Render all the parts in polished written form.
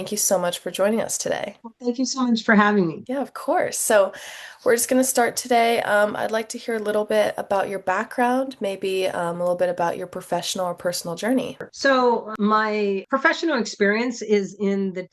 Thank you so much for joining us today. Well, thank you so much for having me. Yeah, of course. So we're just going to start today. I'd like to hear a little bit about your background, maybe a little bit about your professional or personal journey. So, my professional experience is in the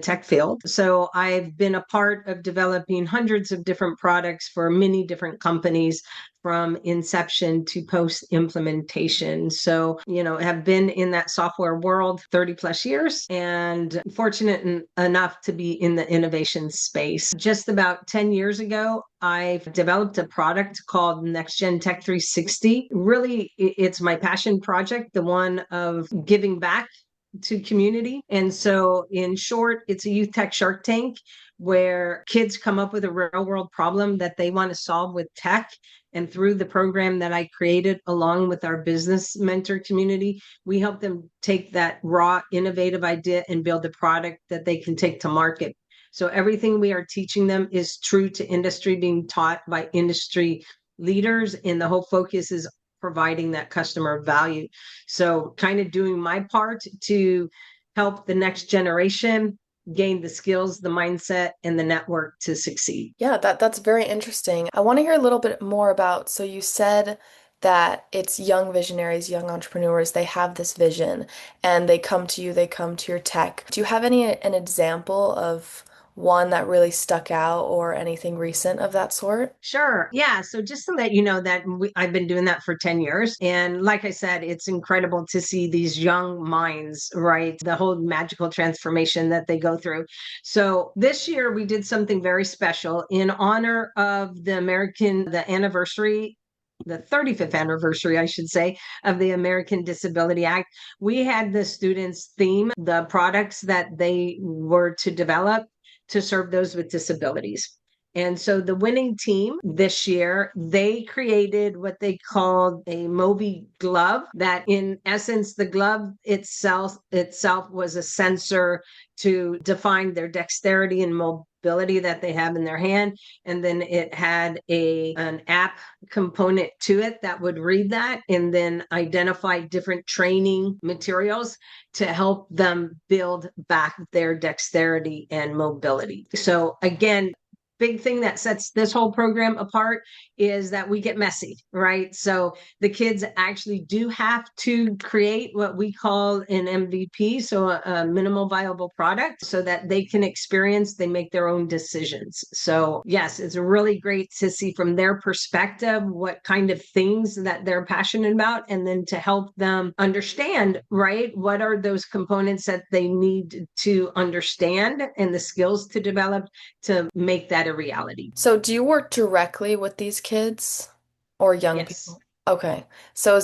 tech field. So, I've been a part of developing hundreds of different products for many different companies from inception to post implementation. So, have been in that software world 30 plus years and fortunate enough to be in the innovation space. Just about 10 years ago, I've developed a product called Next Gen Tech 360. Really, it's my passion project, the one of giving back to community. And so, in short, it's a youth tech shark tank where kids come up with a real world problem that they want to solve with tech. And through the program that I created, along with our business mentor community, we help them take that raw, innovative idea and build a product that they can take to market. So everything we are teaching them is true to industry, being taught by industry leaders. And the whole focus is providing that customer value. So kind of doing my part to help the next generation gain the skills, the mindset, and the network to succeed. Yeah, that's very interesting. I want to hear a little bit more about, so you said that it's young visionaries, young entrepreneurs, they have this vision and they come to you, they come to your tech. Do you have an example of one that really stuck out or anything recent of that sort? Sure. Yeah. So just to let you know that I've been doing that for 10 years. And like I said, it's incredible to see these young minds, right? The whole magical transformation that they go through. So this year we did something very special in honor of the anniversary. The 35th anniversary, I should say, of the American Disability Act. We had the students theme the products that they were to develop to serve those with disabilities. And so the winning team this year, they created what they called a Moby glove that in essence, the glove itself was a sensor to define their dexterity and mobility that they have in their hand. And then it had an app component to it that would read that and then identify different training materials to help them build back their dexterity and mobility. So again, big thing that sets this whole program apart is that we get messy, right? So the kids actually do have to create what we call an MVP, so a minimal viable product, so that they can experience, they make their own decisions. So yes, it's really great to see from their perspective what kind of things that they're passionate about, and then to help them understand, right? What are those components that they need to understand and the skills to develop to make that a reality. So do you work directly with these kids or young Yes. people? Okay. So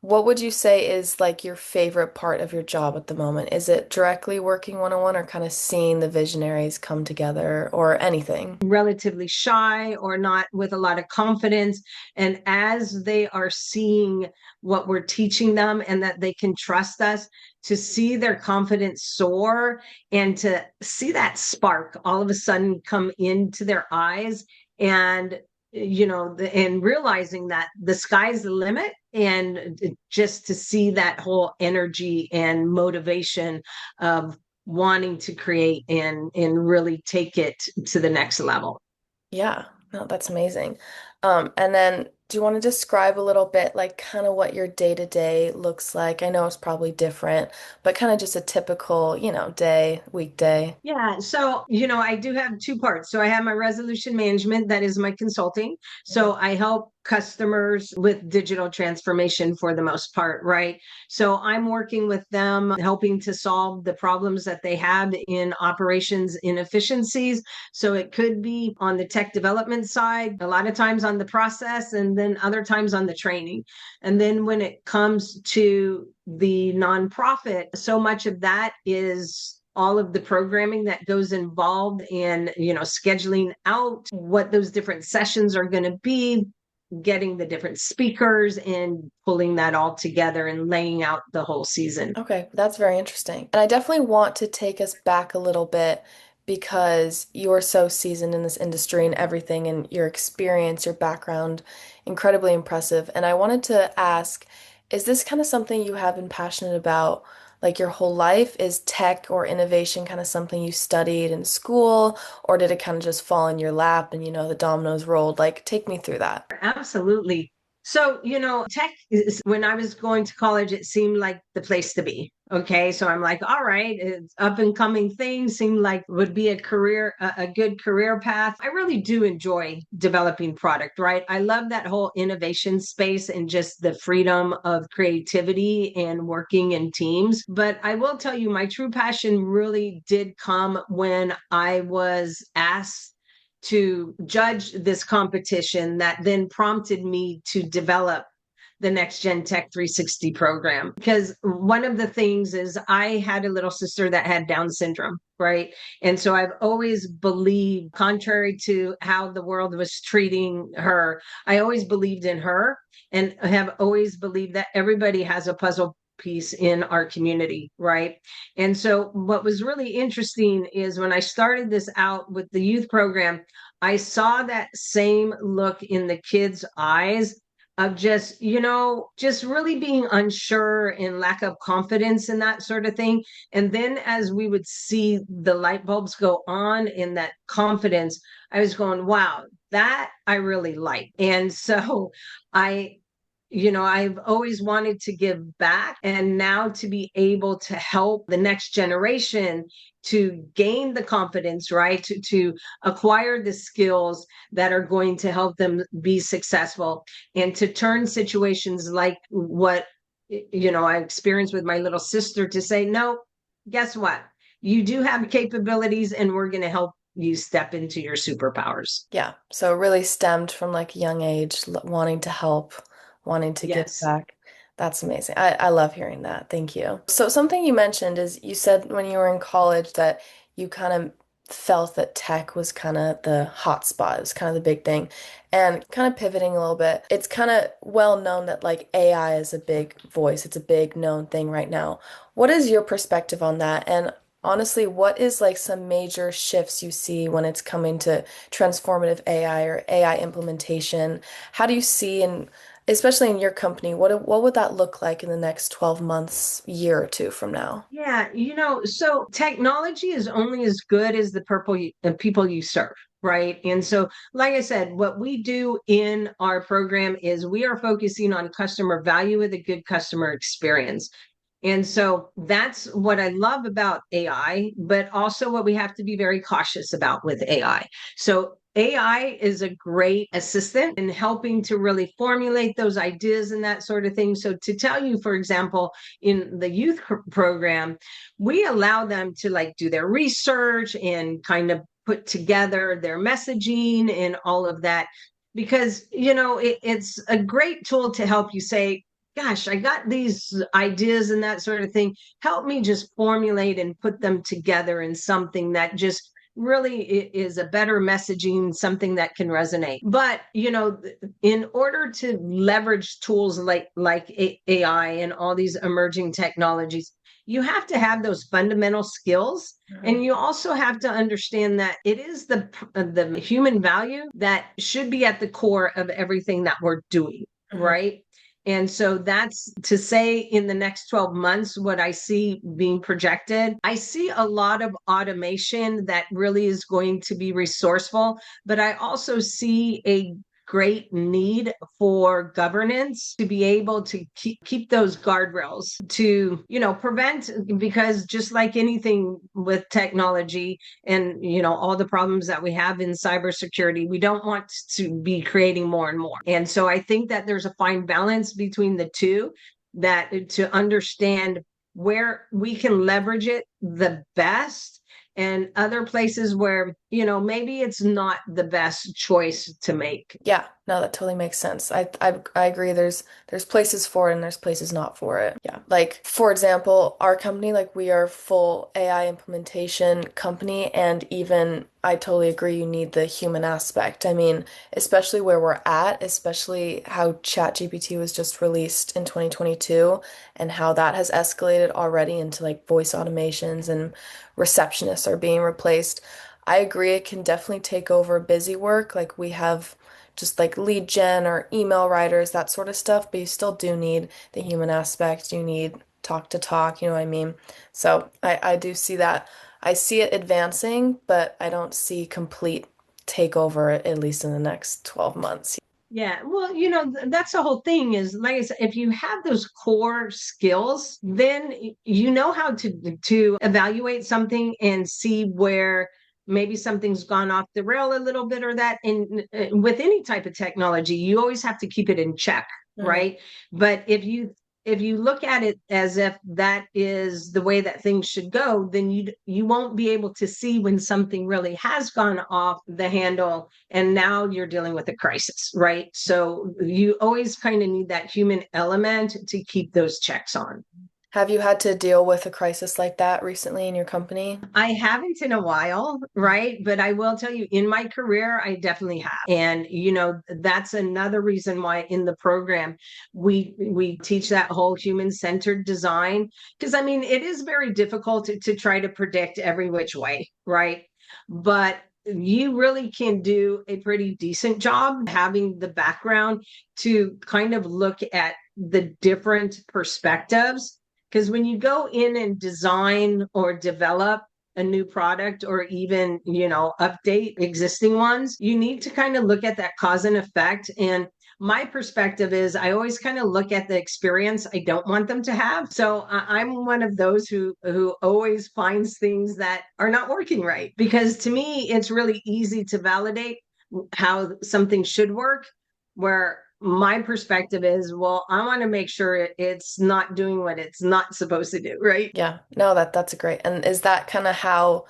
what would you say is like your favorite part of your job at the moment? Is it directly working one-on-one or kind of seeing the visionaries come together or anything? Relatively shy or not with a lot of confidence. And as they are seeing what we're teaching them and that they can trust us, to see their confidence soar and to see that spark all of a sudden come into their eyes and and realizing that the sky's the limit, and just to see that whole energy and motivation of wanting to create and really take it to the next level. Yeah, no, that's amazing. And then do you want to describe a little bit like kind of what your day to day looks like? I know it's probably different, but kind of just a typical, day, weekday. Yeah, so I do have two parts. So I have my resolution management, that is my consulting. So Mhm. I help customers with digital transformation for the most part, right? So I'm working with them, helping to solve the problems that they have in operations inefficiencies. So it could be on the tech development side, a lot of times on the process, and then other times on the training. And then when it comes to the nonprofit, so much of that is all of the programming that goes involved in scheduling out what those different sessions are going to be, getting the different speakers and pulling that all together and laying out the whole season. Okay, that's very interesting. And I definitely want to take us back a little bit because you're so seasoned in this industry and everything, and your experience, your background, incredibly impressive. And I wanted to ask, is this kind of something you have been passionate about, like your whole life? Is tech or innovation kind of something you studied in school, or did it kind of just fall in your lap and the dominoes rolled? Like, take me through that. Absolutely. So, tech is, when I was going to college, it seemed like the place to be. Okay. So I'm like, all right, it's up and coming thing, seemed like would be a good career path. I really do enjoy developing product, right? I love that whole innovation space and just the freedom of creativity and working in teams. But I will tell you, my true passion really did come when I was asked to judge this competition that then prompted me to develop the Next Gen Tech 360 program. Because one of the things is I had a little sister that had Down syndrome, right? And so I've always believed, contrary to how the world was treating her, I always believed in her and have always believed that everybody has a puzzle piece in our community, right? And so what was really interesting is when I started this out with the youth program, I saw that same look in the kids' eyes of just, just really being unsure and lack of confidence and that sort of thing. And then as we would see the light bulbs go on in that confidence, I was going, wow, that I really like. And so I I've always wanted to give back, and now to be able to help the next generation to gain the confidence, right? To acquire the skills that are going to help them be successful and to turn situations like what, I experienced with my little sister to say, no, guess what? You do have capabilities, and we're going to help you step into your superpowers. Yeah, so it really stemmed from like a young age, wanting to help, wanting to give Yes. back. That's amazing. I love hearing that. Thank you. So something you mentioned is you said when you were in college that you kind of felt that tech was kind of the hot spot. It was kind of the big thing. And kind of pivoting a little bit, it's kind of well known that like AI is a big voice. It's a big known thing right now. What is your perspective on that? And honestly, what is like some major shifts you see when it's coming to transformative AI or AI implementation? How do you see, and especially in your company, what would that look like in the next 12 months, year or two from now? Yeah, so technology is only as good as the people you serve, right? And so, like I said, what we do in our program is we are focusing on customer value with a good customer experience. And so that's what I love about AI, but also what we have to be very cautious about with AI. So AI is a great assistant in helping to really formulate those ideas and that sort of thing. So to tell you, for example, in the youth program, we allow them to like do their research and kind of put together their messaging and all of that because it's a great tool to help you say, gosh, I got these ideas and that sort of thing. Help me just formulate and put them together in something that just really is a better messaging, something that can resonate. But, in order to leverage tools like AI and all these emerging technologies, you have to have those fundamental skills, Mhm. and you also have to understand that it is the human value that should be at the core of everything that we're doing, Mhm. right? And so that's to say in the next 12 months, what I see being projected, I see a lot of automation that really is going to be resourceful, but I also see a great need for governance to be able to keep those guardrails to prevent, because just like anything with technology and all the problems that we have in cybersecurity, we don't want to be creating more and more. And so I think that there's a fine balance between the two, that to understand where we can leverage it the best and other places where maybe it's not the best choice to make. Yeah, no, that totally makes sense. I agree. There's places for it and there's places not for it. Yeah. Like for example, our company, like we are full AI implementation company, and even I totally agree you need the human aspect. I mean, especially where we're at, especially how ChatGPT was just released in 2022 and how that has escalated already into like voice automations and receptionists are being replaced. I agree it can definitely take over busy work. Like we have just like lead gen or email writers, that sort of stuff, but you still do need the human aspect. You need talk to talk, you know what I mean? So I do see that. I see it advancing, but I don't see complete takeover, at least in the next 12 months. Yeah, well, that's the whole thing is like I said, if you have those core skills, then you know how to evaluate something and see where maybe something's gone off the rail a little bit or that. And with any type of technology, you always have to keep it in check, Mhm. right? But if you look at it as if that is the way that things should go, then you won't be able to see when something really has gone off the handle and now you're dealing with a crisis, right? So you always kind of need that human element to keep those checks on. Have you had to deal with a crisis like that recently in your company? I haven't in a while, right? But I will tell you, in my career, I definitely have. And that's another reason why in the program we teach that whole human-centered design. Because I mean, it is very difficult to try to predict every which way, right? But you really can do a pretty decent job having the background to kind of look at the different perspectives. Because when you go in and design or develop a new product or even update existing ones, you need to kind of look at that cause and effect. And my perspective is I always kind of look at the experience I don't want them to have. So I'm one of those who always finds things that are not working right, because to me it's really easy to validate how something should work, where my perspective is, well, I want to make sure it's not doing what it's not supposed to do, right? Yeah, no, that's a great. And is that kind of how,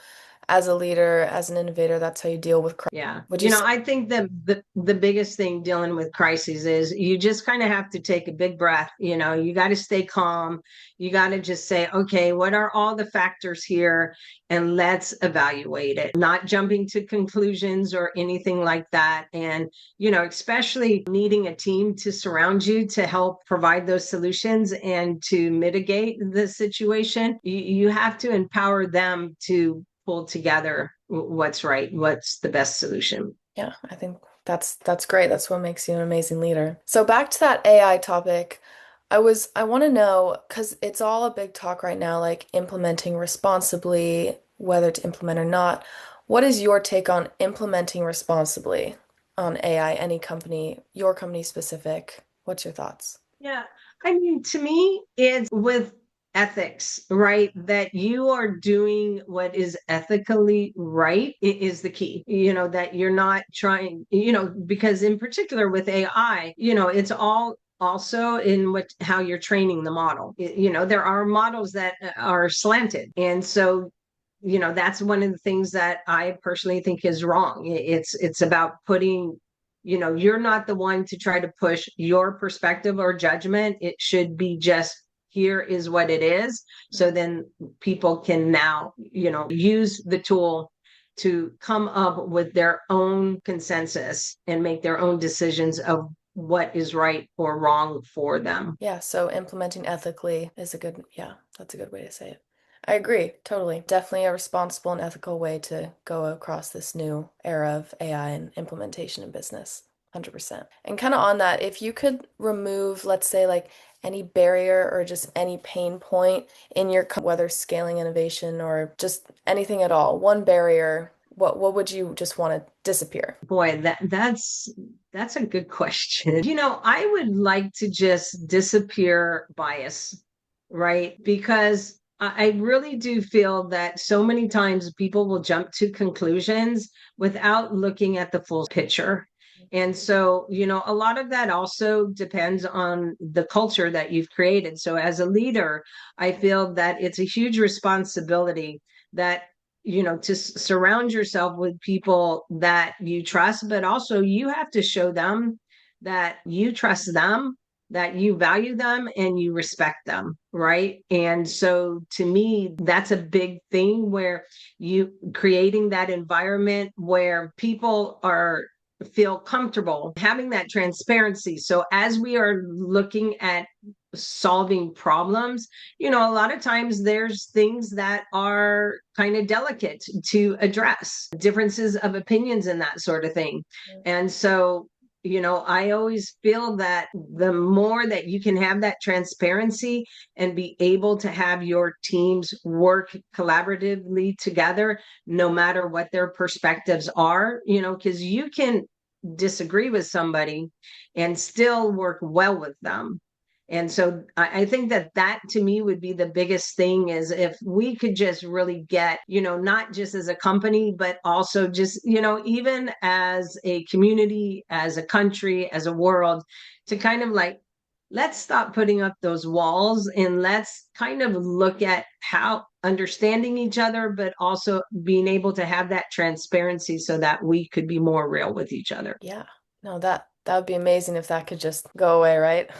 as a leader, as an innovator, that's how you deal with crisis? Yeah. Would you say? I think the biggest thing dealing with crises is you just kind of have to take a big breath. You got to stay calm. You got to just say, okay, what are all the factors here? And let's evaluate it, not jumping to conclusions or anything like that. And, especially needing a team to surround you to help provide those solutions and to mitigate the situation. You have to empower them to pull together what's right, what's the best solution. Yeah, I think that's great. That's what makes you an amazing leader. So back to that AI topic, I want to know because it's all a big talk right now, like implementing responsibly, whether to implement or not. What is your take on implementing responsibly on AI, any company, your company specific? What's your thoughts? Yeah. I mean, to me, it's with ethics, right? That you are doing what is ethically right is the key, that you're not trying, because in particular with AI, it's all also in what how you're training the model. There are models that are slanted. And so that's one of the things that I personally think is wrong. It's about putting, you're not the one to try to push your perspective or judgment. It should be just here is what it is. So then people can now, use the tool to come up with their own consensus and make their own decisions of what is right or wrong for them. Yeah, so implementing ethically is a good, yeah, that's a good way to say it. I agree, totally. Definitely a responsible and ethical way to go across this new era of AI and implementation in business. 100%. And kind of on that, if you could remove, let's say, like any barrier or just any pain point in your, whether scaling innovation or just anything at all, one barrier, what would you just want to disappear? Boy, that's a good question. I would like to just disappear bias, right? Because I really do feel that so many times people will jump to conclusions without looking at the full picture. And so, a lot of that also depends on the culture that you've created. So, as a leader, I feel that it's a huge responsibility that to surround yourself with people that you trust, but also you have to show them that you trust them, that you value them and you respect them, right? And so to me, that's a big thing, where you creating that environment where people are feel comfortable having that transparency. So as we are looking at solving problems, a lot of times there's things that are kind of delicate to address, differences of opinions and that sort of thing. And so I always feel that the more that you can have that transparency and be able to have your teams work collaboratively together, no matter what their perspectives are, because you can disagree with somebody and still work well with them. And so I think that to me would be the biggest thing, is if we could just really get, not just as a company, but also just, even as a community, as a country, as a world, to kind of like, let's stop putting up those walls and let's kind of look at how understanding each other, but also being able to have that transparency so that we could be more real with each other. Yeah. No, that would be amazing if that could just go away, right?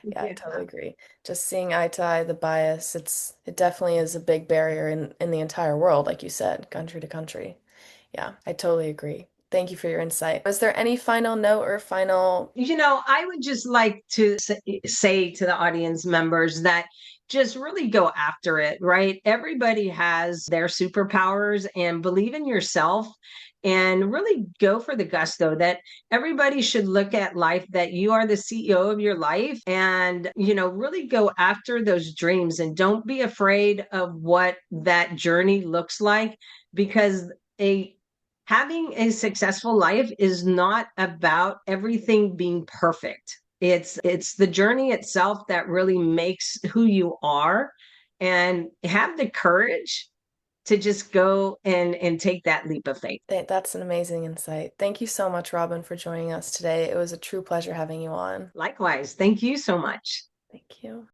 Yeah, I Yeah. totally agree. Just seeing eye to eye, the bias, it definitely is a big barrier in the entire world, like you said, country to country. Yeah, I totally agree. Thank you for your insight. Was there any final note or final? I would just like to say to the audience members that just really go after it, right? Everybody has their superpowers, and believe in yourself and really go for the gusto. That everybody should look at life that you are the CEO of your life, and, really go after those dreams and don't be afraid of what that journey looks like, because a having a successful life is not about everything being perfect. It's the journey itself that really makes who you are, and have the courage to just go and take that leap of faith. That's an amazing insight. Thank you so much, Robin, for joining us today. It was a true pleasure having you on. Likewise, thank you so much. Thank you.